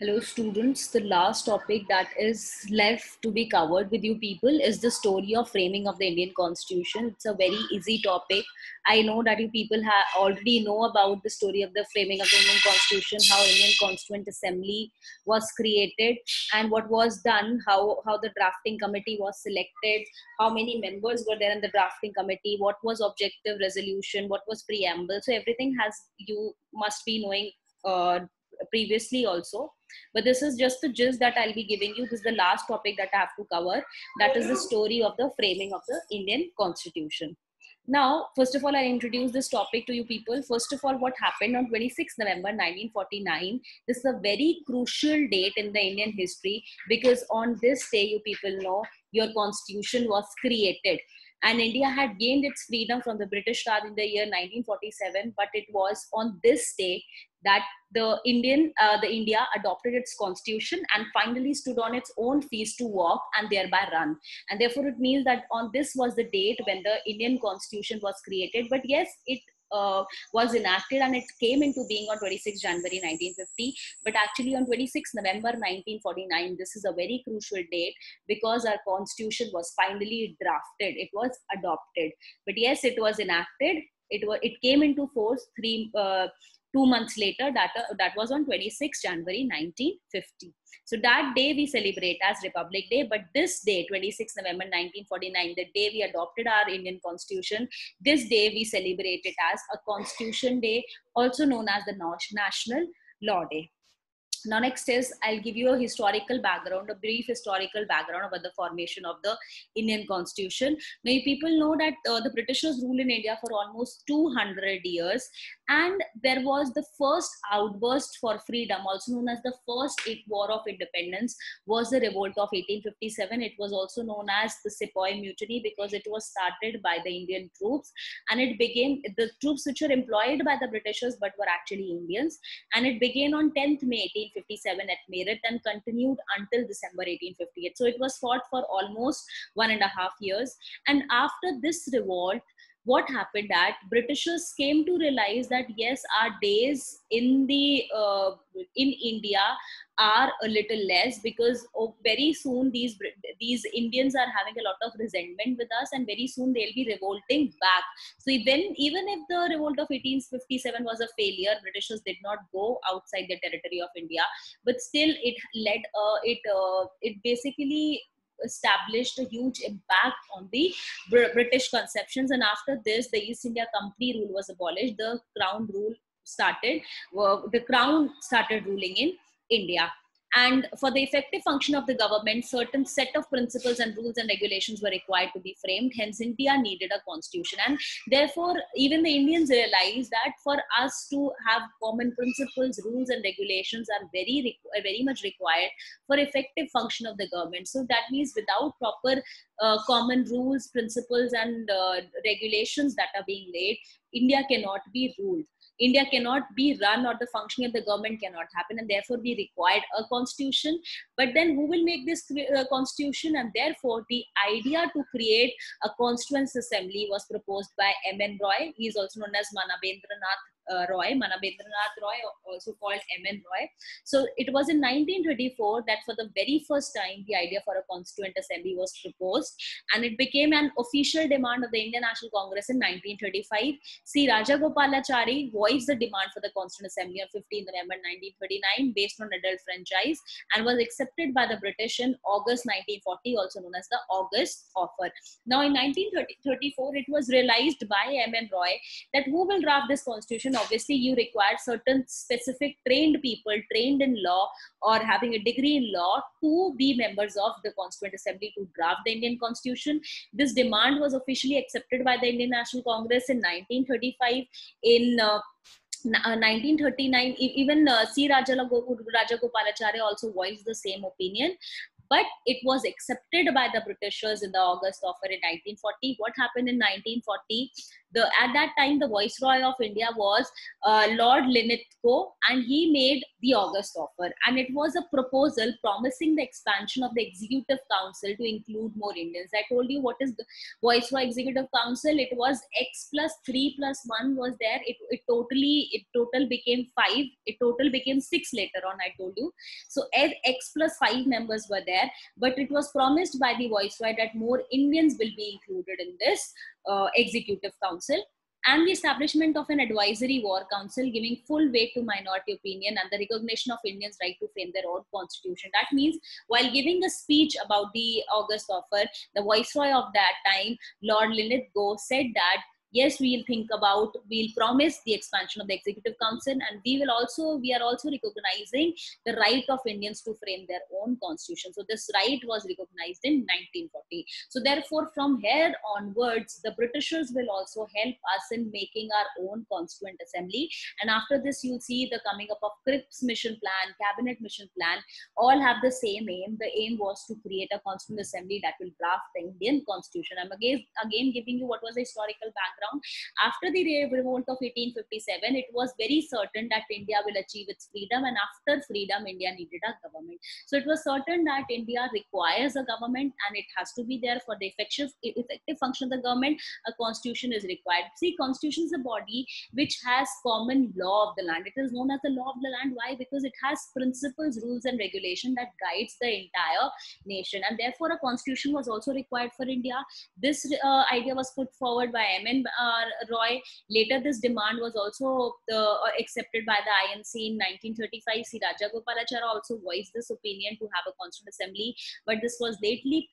Hello, students. The last topic that is left to be covered with you people is the story of framing of the Indian Constitution. It's a very easy topic. I know that you people already know about the story of the framing of the Indian Constitution, how Indian Constituent Assembly was created, and what was done, how the drafting committee was selected, how many members were there in the drafting committee, what was objective resolution, what was preamble. So everything has you must be knowing previously also, but this is just the gist that I'll be giving you. This is the last topic that I have to cover. That is the story of the framing of the Indian Constitution. Now, first of all, I introduce this topic to you people. First of all, what happened on 26 November 1949? This is a very crucial date in the Indian history because on this day, you people know, your constitution was created. And India had gained its freedom from the British Raj in the year 1947, but it was on this day that the India adopted its constitution and finally stood on its own feet to walk and thereby run. And therefore, it means that on this was the date when the Indian constitution was created. But yes, it was enacted and it came into being on 26 January 1950. But actually, on 26 November 1949, this is a very crucial date because our constitution was finally drafted. It was adopted. But yes, it was enacted. It came into force 2 months later. That was on 26 January 1950. So that day we celebrate as Republic Day. But this day, 26 November 1949, the day we adopted our Indian Constitution, this day we celebrate it as a Constitution Day, also known as the National Law Day. Now, next is I'll give you a historical background, a brief historical background about the formation of the Indian Constitution. Now, you people know that the Britishers ruled in India for almost 200 years, and there was the first outburst for freedom, also known as the First War of Independence, was the revolt of 1857. It was also known as the Sepoy Mutiny because it was started by the Indian troops, and it began the troops which were employed by the Britishers but were actually Indians, and it began on 10th May 1857 at Meerut and continued until December 1858. So it was fought for almost 1.5 years. And after this revolt, what happened that Britishers came to realize that yes, our days in India are a little less because very soon these Indians are having a lot of resentment with us, and very soon they'll be revolting back. So then, even if the revolt of 1857 was a failure, Britishers did not go outside the territory of India, but still it basically established a huge impact on the British conceptions. And after this, the East India Company rule was abolished. The crown rule started. The crown started ruling in India. And for the effective function of the government, certain set of principles and rules and regulations were required to be framed. Hence, India needed a constitution. And therefore, even the Indians realized that for us to have common principles, rules, and regulations are very much required for effective function of the government. So that means without proper common rules, principles, and regulations that are being laid, India cannot be ruled. India cannot be run, or the functioning of the government cannot happen, and therefore we required a constitution. But then who will make this constitution? And therefore the idea to create a constituent assembly was proposed by M.N. Roy. He is also known as Manabendranath Roy, also called M.N. Roy. So it was in 1924 that for the very first time the idea for a constituent assembly was proposed, and it became an official demand of the Indian National Congress in 1935. C. Rajagopalachari voiced the demand for the Constituent Assembly on 15 November 1939 based on adult franchise, and was accepted by the British in August 1940, also known as the August Offer. Now in 1934, it was realized by M.N. Roy that who will draft this constitution? Obviously, you require certain specific trained people, trained in law or having a degree in law, to be members of the Constituent Assembly to draft the Indian Constitution. This demand was officially accepted by the Indian National Congress in 1935. In 1939, even C. Rajagopalachari also voiced the same opinion. But it was accepted by the Britishers in the August Offer in 1940. What happened in 1940? At that time the Viceroy of India was Lord Linlithgow, and he made the August offer, and it was a proposal promising the expansion of the Executive Council to include more Indians. I told you what is the Viceroy Executive Council. It was X plus 3 plus 1 was there. It total became 5. It total became 6 later on, I told you. So X plus 5 members were there, but it was promised by the Viceroy that more Indians will be included in this Executive Council, and the establishment of an advisory war council giving full weight to minority opinion and the recognition of Indians' right to frame their own constitution. That means while giving a speech about the August offer, the Viceroy of that time, Lord Linlithgow, said that yes, we'll promise the expansion of the Executive Council, and we are also recognizing the right of Indians to frame their own constitution. So this right was recognized in 1940. So therefore, from here onwards, the Britishers will also help us in making our own Constituent Assembly. And after this, you'll see the coming up of Cripps Mission Plan, Cabinet Mission Plan, all have the same aim. The aim was to create a Constituent Assembly that will draft the Indian Constitution. I'm again giving you what was the historical background. After the revolt of 1857, it was very certain that India will achieve its freedom, and after freedom, India needed a government. So it was certain that India requires a government, and it has to be there for the effective function of the government. A constitution is required. See, constitution is a body which has common law of the land. It is known as the law of the land. Why? Because it has principles, rules, and regulation that guides the entire nation, and therefore a constitution was also required for India. This idea was put forward by M.N. Roy. Later, this demand was also accepted by the INC in 1935. C. Rajagopalachari also voiced this opinion to have a Constituent Assembly, but this was lately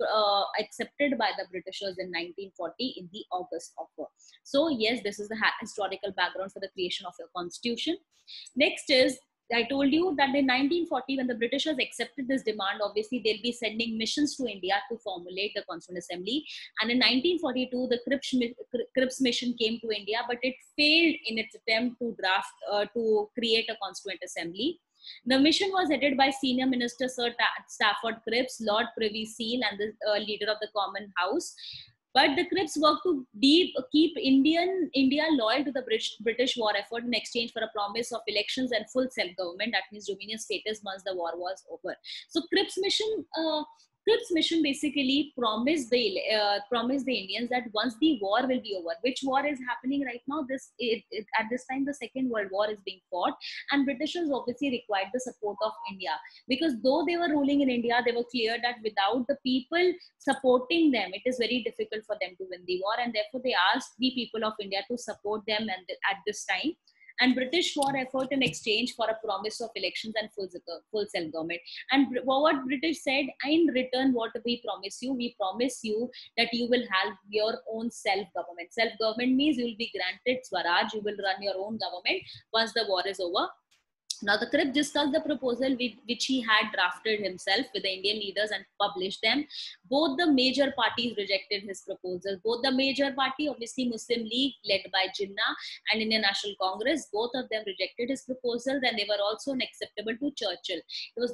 accepted by the Britishers in 1940 in the August Offer. So yes, this is the historical background for the creation of a constitution. Next is, I told you that in 1940, when the Britishers accepted this demand, obviously they'll be sending missions to India to formulate the Constituent Assembly. And in 1942, the Cripps mission came to India, but it failed in its attempt to to create a Constituent Assembly. The mission was headed by Senior Minister Sir Stafford Cripps, Lord Privy Seal, and the leader of the Common House. But the Cripps worked to keep India loyal to the British war effort in exchange for a promise of elections and full self-government. That means dominion status once the war was over. So Cripps mission basically promised the Indians that once the war will be over, which war is happening right now, at this time the Second World War is being fought, and Britishers obviously required the support of India, because though they were ruling in India, they were clear that without the people supporting them, it is very difficult for them to win the war, and therefore they asked the people of India to support them at this time. And British war effort in exchange for a promise of elections and full self-government. And what British said, in return, what we promise you that you will have your own self-government. Self-government means you will be granted Swaraj, you will run your own government once the war is over. Now, the Cripps discussed the proposal which he had drafted himself with the Indian leaders and published them. Both the major parties rejected his proposal. Both the major party, obviously Muslim League, led by Jinnah, and Indian National Congress, both of them rejected his proposal. Then they were also unacceptable to Churchill. It was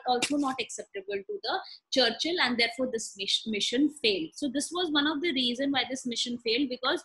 also not acceptable to the Churchill, and therefore this mission failed. So this was one of the reasons why this mission failed, because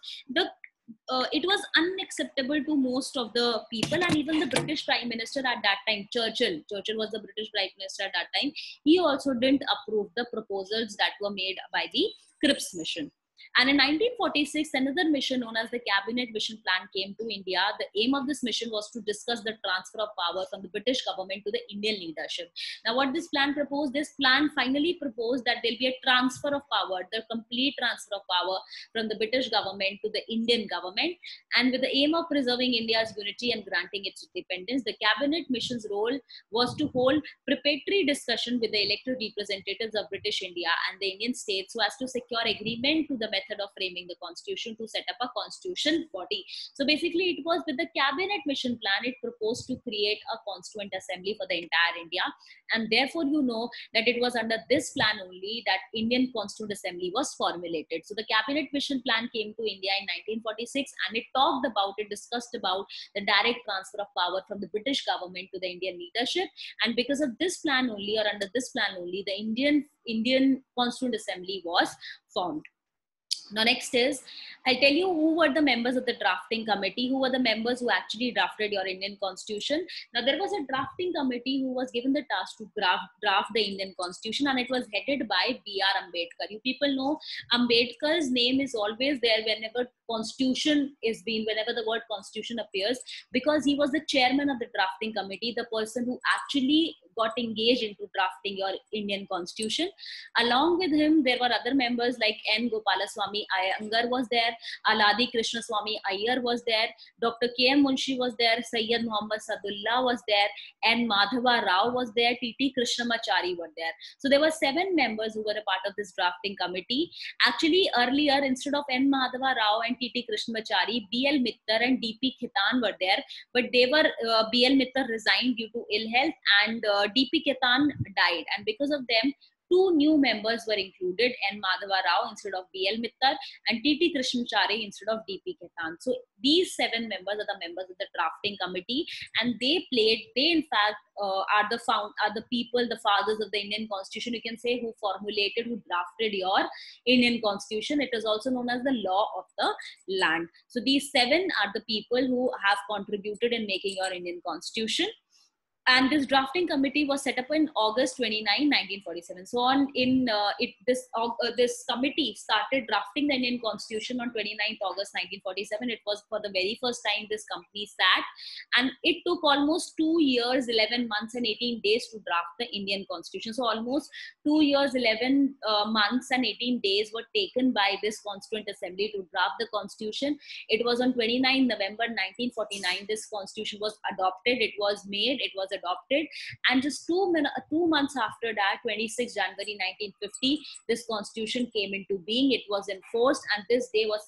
it was unacceptable to most of the people, and even the British Prime Minister at that time, Churchill was the British Prime Minister at that time, he also didn't approve the proposals that were made by the Cripps mission. And in 1946, another mission known as the Cabinet Mission Plan came to India. The aim of this mission was to discuss the transfer of power from the British government to the Indian leadership. Now, what this plan proposed? This plan finally proposed that there'll be a transfer of power, the complete transfer of power from the British government to the Indian government. And with the aim of preserving India's unity and granting its independence, the Cabinet Mission's role was to hold preparatory discussion with the elected representatives of British India and the Indian states so as to secure agreement to the method of framing the constitution to set up a constitution body. So basically, it was with the Cabinet Mission Plan, it proposed to create a Constituent Assembly for the entire India. And therefore, you know that it was under this plan only that Indian Constituent Assembly was formulated. So the Cabinet Mission Plan came to India in 1946, and it discussed about the direct transfer of power from the British government to the Indian leadership. And because of this plan only, or under this plan only, the Indian Constituent Assembly was formed. Now, next is, I'll tell you who were the members of the drafting committee, who were the members who actually drafted your Indian constitution. Now, there was a drafting committee who was given the task to draft the Indian constitution, and it was headed by B.R. Ambedkar. You people know Ambedkar's name is always there whenever constitution is being, whenever the word constitution appears, because he was the chairman of the drafting committee, the person who actually got engaged into drafting your Indian constitution. Along with him, there were other members like N. Gopalaswamy Iyengar was there, Aladi Krishnaswamy Iyer was there, Dr. K.M. Munshi was there, Sayyid Muhammad Sadullah was there, N. Madhava Rao was there, T.T. Krishnamachari were there. So there were 7 members who were a part of this drafting committee. Actually, earlier, instead of N. Madhava Rao and T.T. Krishnamachari, B.L. Mittal and D.P. Khitan were there, but they were, B.L. Mittal resigned due to ill health, and D.P. Khitan died. And because of them, 2 new members were included, N. Madhava Rao instead of B.L. Mittal and T.T. Krishnamachari instead of D.P. Khitan. So these 7 members are the members of the drafting committee, and they in fact are the people, the fathers of the Indian constitution, you can say, who formulated, who drafted your Indian constitution. It is also known as the law of the land. So these 7 are the people who have contributed in making your Indian constitution. And this drafting committee was set up in August 29, 1947. So this committee started drafting the Indian Constitution on 29th August 1947. It was for the very first time this company sat, and it took almost 2 years, 11 months and 18 days to draft the Indian Constitution. So almost 2 years, 11 months and 18 days were taken by this Constituent Assembly to draft the Constitution. It was on 29 November 1949 this Constitution was adopted. It was made, it was adopted, and just 2 months after that, 26 January 1950, this constitution came into being. It was enforced, and this day is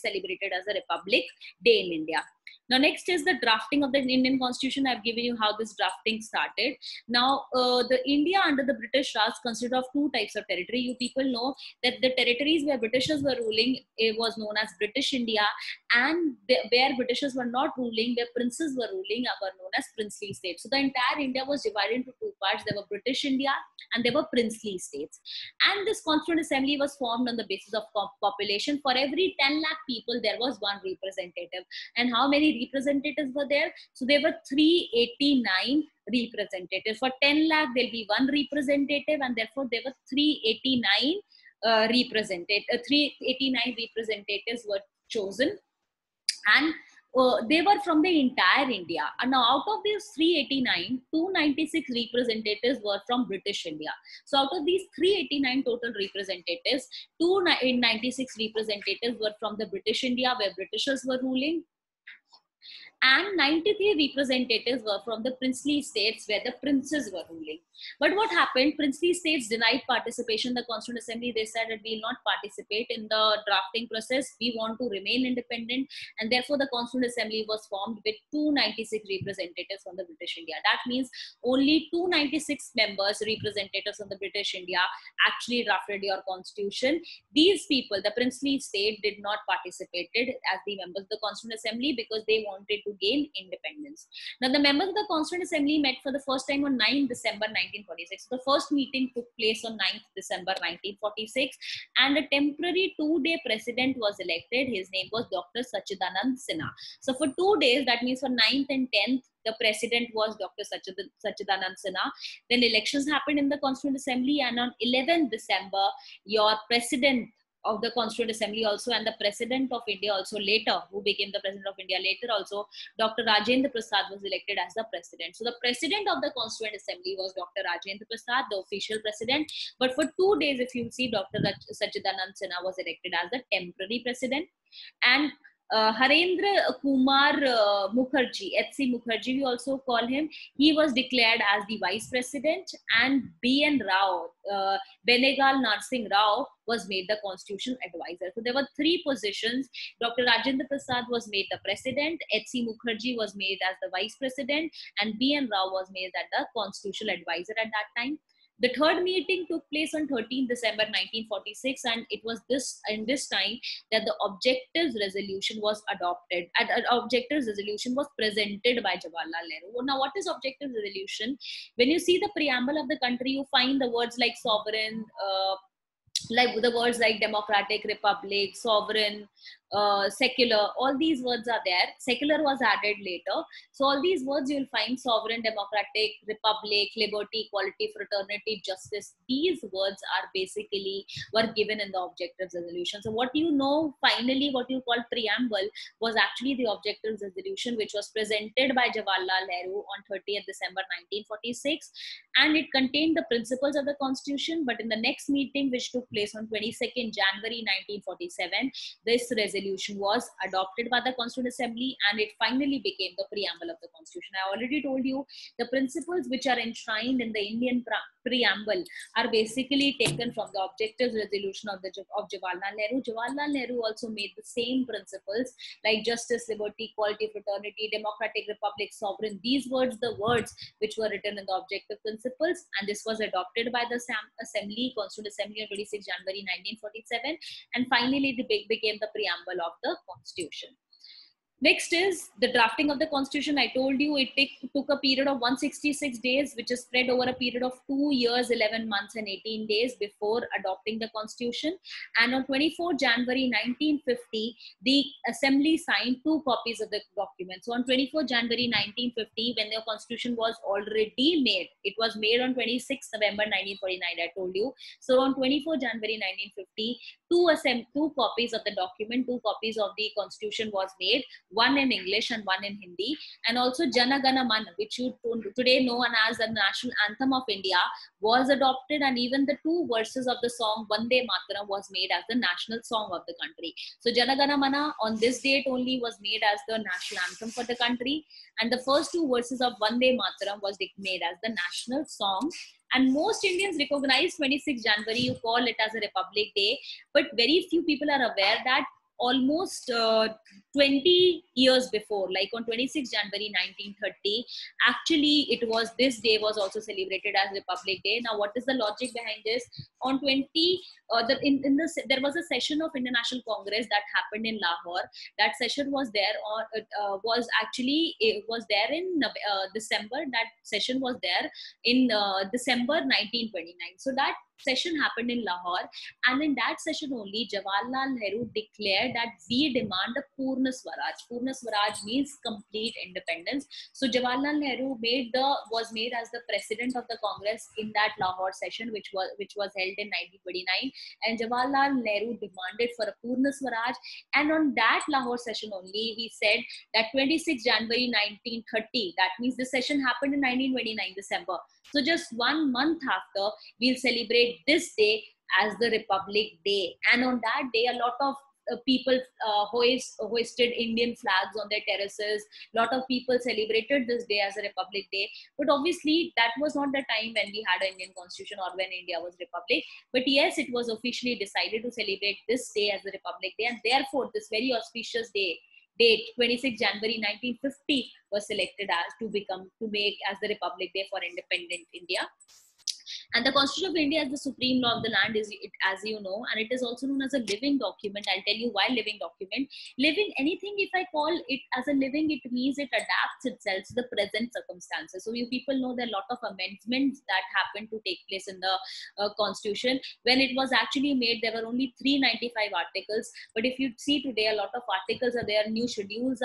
celebrated as a Republic Day in India. Now, next is the drafting of the Indian Constitution. I've given you how this drafting started. Now, the India under the British Raj consisted of 2 types of territory. You people know that the territories where Britishers were ruling, it was known as British India, and where Britishers were not ruling, where princes were ruling, were known as princely states. So the entire India was divided into 2 parts. There were British India and there were princely states. And this Constituent Assembly was formed on the basis of population. For every 10 lakh people, there was 1 representative. And how many representatives were there? So there were 389 representatives. For 10 lakh, there'll be 1 representative, and therefore there were 389 representatives were chosen, and they were from the entire India. And now out of these 389, 296 representatives were from British India. So out of these 389 total representatives, 296 representatives were from the British India, where Britishers were ruling, and 93 representatives were from the princely states, where the princes were ruling. But what happened? Princely states denied participation. The Constituent Assembly, they said that we will not participate in the drafting process. We want to remain independent, and therefore the Constituent Assembly was formed with 296 representatives from the British India. That means only 296 members, representatives from the British India, actually drafted your constitution. These people, the princely state, did not participate as the members of the Constituent Assembly because they wanted to gain independence. Now, the members of the Constituent Assembly met for the first time on 9 December 1946. The first meeting took place on 9th December 1946, and a temporary 2-day president was elected. His name was Dr. Sachidanand Sinha. So for 2 days, that means for 9th and 10th, the president was Dr. Sachidanand Sinha. Then elections happened in the Constituent Assembly, and on 11th December, your president of the Constituent Assembly also, and the President of India also later, who became the President of India later also, Dr. Rajendra Prasad was elected as the President. So the President of the Constituent Assembly was Dr. Rajendra Prasad, the official President. But for 2 days, if you see, Dr. Sachidanand Sinha was elected as the temporary President. And Harendra Kumar Mukherjee, H.C. Mukherjee, we also call him, he was declared as the Vice President, and B.N. Rao, Benegal Narsingh Rao, was made the Constitution Advisor. So there were 3 positions. Dr. Rajendra Prasad was made the President, H.C. Mukherjee was made as the Vice President, and B.N. Rao was made as the Constitutional Advisor at that time. The third meeting took place on 13th December 1946, and it was in this time that the objectives resolution was adopted. And objectives resolution was presented by Jawaharlal Nehru. Now, what is objectives resolution? When you see the preamble of the country, you find the words like sovereign, like the words like democratic, republic, sovereign, secular, all these words are there. Secular was added later. So all these words you'll find: sovereign, democratic, republic, liberty, equality, fraternity, justice. These words are basically were given in the objectives resolution. So what you know, finally, what you call preamble was actually the objectives resolution, which was presented by Jawaharlal Nehru on 30th December 1946, and it contained the principles of the constitution. But in the next meeting, which took place on 22nd January 1947, this resolution was adopted by the Constituent Assembly, and it finally became the preamble of the constitution. I already told you the principles which are enshrined in the Indian preamble are basically taken from the objectives resolution of Jawaharlal Nehru. Jawaharlal Nehru also made the same principles like justice, liberty, equality, fraternity, democratic, republic, sovereign. These words, the words which were written in the objective principles, and this was adopted by the Assembly, Constituent Assembly on 26 January 1947, and finally it became the preamble of the Constitution. Next is the drafting of the constitution. I told you it took a period of 166 days, which is spread over a period of 2 years, 11 months and 18 days before adopting the constitution. And on 24 January 1950, the assembly signed 2 copies of the document. So on 24 January 1950, when the constitution was already made, it was made on 26 November 1949, I told you. So on 24 January 1950, 2 copies of the document, 2 copies of the constitution was made, one in English and one in Hindi. And also Jana Gana Mana, which you today know as the national anthem of India, was adopted, and even the 2 verses of the song Vande Mataram was made as the national song of the country. So Jana Gana Mana on this date only was made as the national anthem for the country, and the first 2 verses of Vande Mataram was made as the national song. And most Indians recognize 26 January, you call it as a Republic Day, but very few people are aware that almost 20 years before, like on 26 January 1930, actually it was, this day was also celebrated as Republic Day. Now what is the logic behind this? On 20 there was a session of International Congress that happened in Lahore. That session was there, or it was there in December. That session was there in December 1929. So that session happened in Lahore, and in that session only Jawaharlal Nehru declared that we demand a Purna Swaraj. Purna Swaraj means complete independence. So Jawaharlal Nehru was made as the president of the Congress in that Lahore session, which was held in 1929, and Jawaharlal Nehru demanded for a Purna Swaraj. And on that Lahore session only, he said that 26 January 1930, that means the session happened in 1929 December. So just 1 month after, we'll celebrate this day as the Republic Day. And on that day, a lot of people hoisted Indian flags on their terraces. A lot of people celebrated this day as a Republic Day. But obviously, that was not the time when we had an Indian constitution or when India was republic. But yes, it was officially decided to celebrate this day as the Republic Day, and therefore this very auspicious date 26 January 1950 was selected as to make as the Republic Day for independent India. And the Constitution of India is the supreme law of the land, as you know, and it is also known as a living document. I'll tell you why living document. Living, anything, if I call it as a living, it means it adapts itself to the present circumstances. So you people know there are a lot of amendments that happened to take place in the Constitution. When it was actually made, there were only 395 articles. But if you see today, a lot of articles are there, new schedules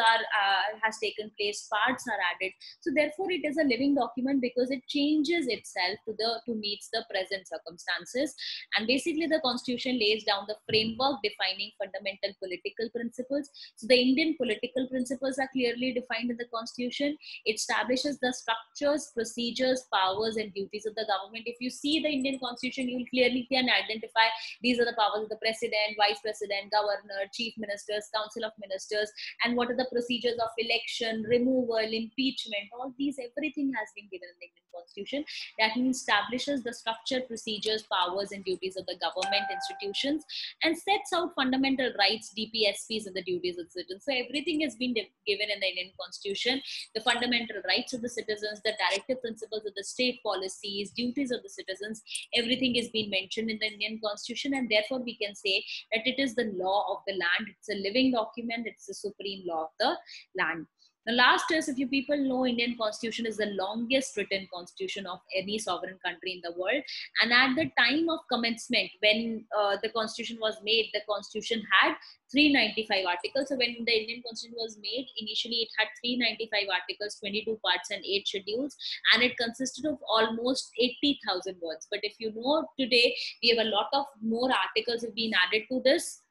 has taken place, parts are added. So therefore, it is a living document because it changes itself to meets the present circumstances. And basically the constitution lays down the framework defining fundamental political principles. So the Indian political principles are clearly defined in the constitution. It establishes the structures, procedures, powers and duties of the government. If you see the Indian constitution, you will clearly can identify these are the powers of the president, vice president, governor, chief ministers, council of ministers, and what are the procedures of election, removal, impeachment. All these, everything has been given in the Indian constitution. That means establishes the structure, procedures, powers and duties of the government institutions, and sets out fundamental rights, DPSPs, and the duties of citizens. So everything has been given in the Indian constitution. The fundamental rights of the citizens, the directive principles of the state policies, duties of the citizens, everything is being mentioned in the Indian constitution, and therefore we can say that it is the law of the land. It's a living document. It's the supreme law of the land. The last is, if you people know, Indian Constitution is the longest written constitution of any sovereign country in the world. And at the time of commencement, when the constitution was made, the constitution had 395 articles. So when the Indian Constitution was made, initially it had 395 articles, 22 parts, and 8 schedules, and it consisted of almost 80,000 words. But if you know, today we have a lot of more articles have been added to this.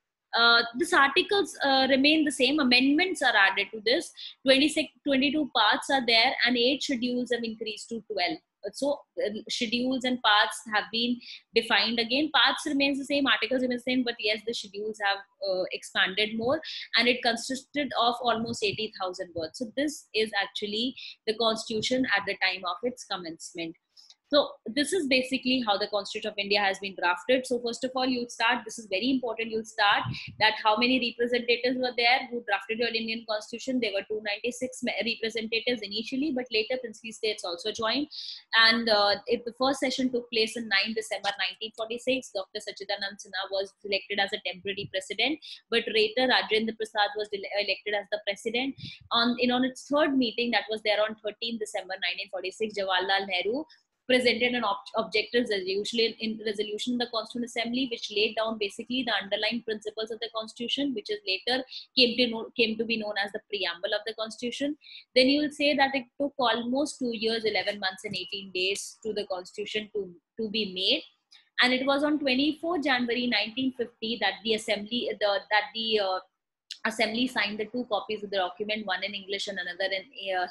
These articles remain the same. Amendments are added to this. 22 parts are there, and 8 schedules have increased to 12. So schedules and parts have been defined again. Parts remains the same, articles remain the same, but yes, the schedules have expanded more, and it consisted of almost 80,000 words. So this is actually the constitution at the time of its commencement. So this is basically how the Constitution of India has been drafted. So first of all, you start, this is very important, you start that how many representatives were there who drafted your Indian Constitution. There were 296 representatives initially, but later princely states also joined. And the first session took place on 9 December 1946. Dr. Sachidanand Sinha was elected as a temporary president, but later Rajendra Prasad was elected as the president. On its third meeting, that was there on 13 December 1946, Jawaharlal Nehru presented an objective resolution in the Constituent Assembly, which laid down basically the underlying principles of the Constitution, which is later came to be known as the preamble of the Constitution. Then you will say that it took almost 2 years, 11 months, and 18 days to the Constitution to be made. And it was on 24 January 1950 that the Assembly signed the 2 copies of the document, one in English and another in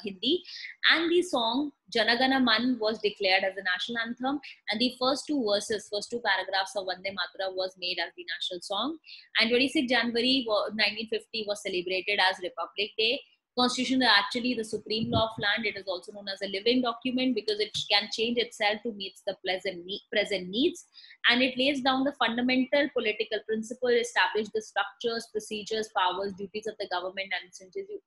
Hindi. And the song Jana Gana Man was declared as the national anthem. And the first 2 paragraphs of Vande Mataram was made as the national song. And 26 January 1950 was celebrated as Republic Day. Constitution is actually the supreme law of land. It is also known as a living document because it can change itself to meet the present needs. And it lays down the fundamental political principle, establish the structures, procedures, powers, duties of the government and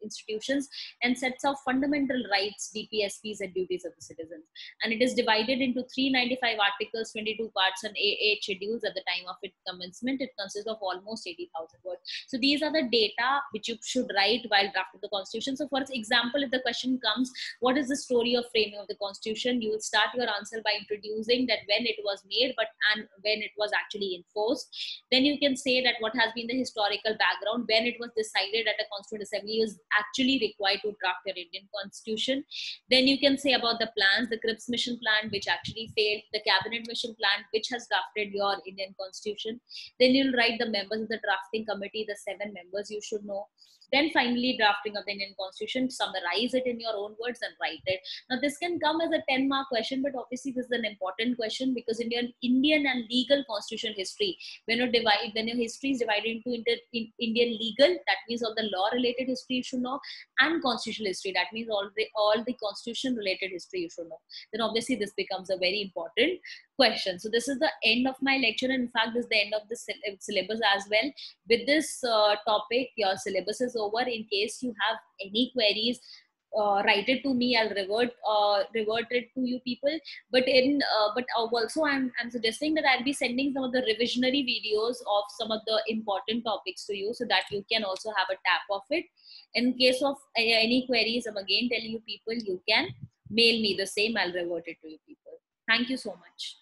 institutions, and sets out fundamental rights, DPSPs, and duties of the citizens. And it is divided into 395 articles, 22 parts, and 8 schedules at the time of its commencement. It consists of almost 80,000 words. So these are the data which you should write while drafting the Constitution. So for example, if the question comes, what is the story of framing of the Constitution? You will start your answer by introducing that when it was made, and when it was actually enforced. Then you can say that what has been the historical background, when it was decided that a Constituent Assembly is actually required to draft your Indian Constitution. Then you can say about the plans, the Cripps Mission Plan, which actually failed, the Cabinet Mission Plan, which has drafted your Indian Constitution. Then you'll write the members of the drafting committee, the 7 members you should know. Then finally, drafting of the Indian Constitution, summarize it in your own words and write it. Now, this can come as a 10-mark question, but obviously this is an important question because in your Indian and legal constitution history, when your history is divided into Indian legal, that means all the law-related history you should know, and constitutional history, that means all the constitution-related history you should know. Then obviously this becomes a very important question. So this is the end of my lecture. And in fact, this is the end of the syllabus as well. With this topic, your syllabus is over. In case you have any queries, write it to me. I'll revert it to you people. But also I'm suggesting that I'll be sending some of the revisionary videos of some of the important topics to you, so that you can also have a tap of it. In case of any queries, I'm again telling you people, you can mail me the same. I'll revert it to you people. Thank you so much.